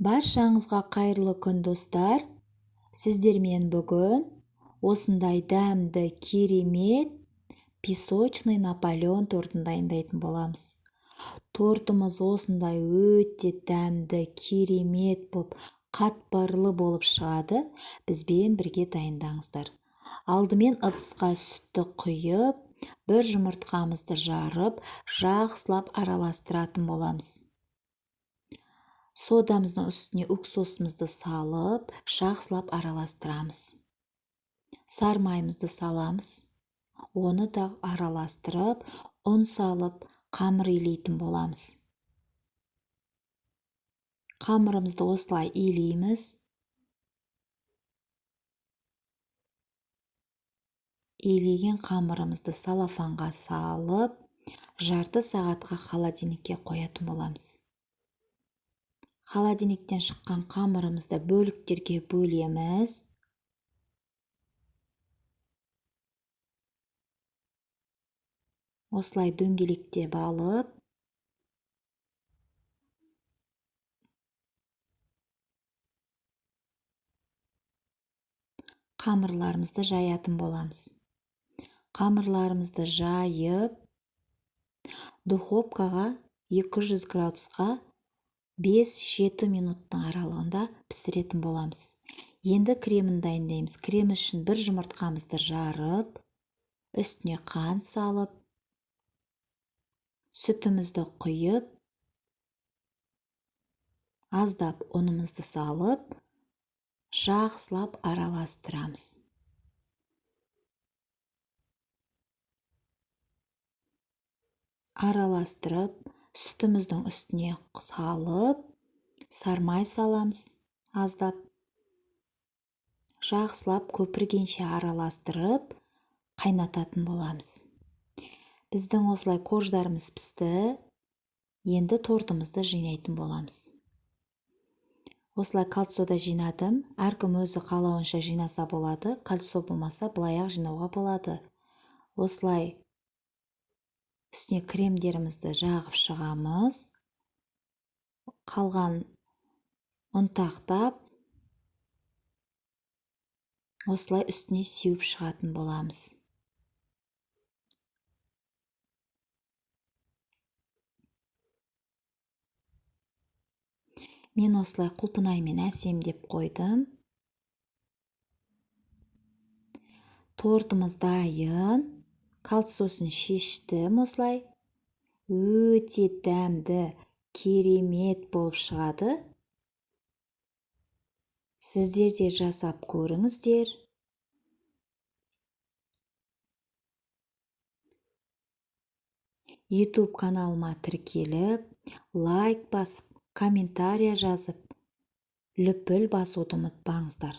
Баршаңызға қайырлы күн достар. Сіздермен бүгін осындай дәмді керемет песочный Наполеон тортын дайындайтын боламыз. Тортымыз осындай өте дәмді керемет боп қатпарлы болып шығады. Бізбен бірге дайындаңыздар. Алдымен ыдысқа сүтті құйып, бір жұмыртқамызды жарып, жақсылап араластыратын боламыз. Содамыздың үстіне уксусымызды салып, жақсылап араластырамыз. Сармайымызды саламыз. Оны да араластырып, ұн салып, қамыр илейтін боламыз. Қамырымызды осылай илейміз. Илеген қамырымызды салафанға салып, жарты сағатқа холодильникке қоятын боламыз. Холодильниктен шыққан қамырымызды бөліктерге бөлеміз. Осылай дөңгелектеп алып, қамырларымызды жаятын боламыз. Қамырларымызды жайып, духовкаға 200 градусқа 5-7 минуттың аралығында пісіретін боламыз. Енді кремін дайындаймыз. Крем үшін бір жұмыртқамызды жарып, үстіне қант салып, сүтімізді құйып, аздап ұнымызды салып, жақсылап араластырамыз. Араластырып, сүтіміздің үстіне салып, сармай саламыз аздап. Жақсылап көпіргенше араластырып, қайнататын боламыз. Біздің осылай корждарымыз пісті. Енді тортымызды жинайтын боламыз. Осылай кальцода жинадым. Әркім өзі қалауынша жинаса болады. Кальцо болмаса, былай ақ жинауға болады. Осылай үстіне кремдерімізді жағып шығамыз. Қалған ұнтақтап, осылай үстіне сеуіп шығатын боламыз. Мен осылай құлпынаймен әсемдеп қойдым. Тортымыз дайын. Кальцосын шештім осылай. Өте дәмді, керемет болып шығады. Сіздер де жасап көріңіздер. YouTube каналыма тіркеліп, лайк басып, комментария жазып, лүпіл басуды ұмытпаңыздар.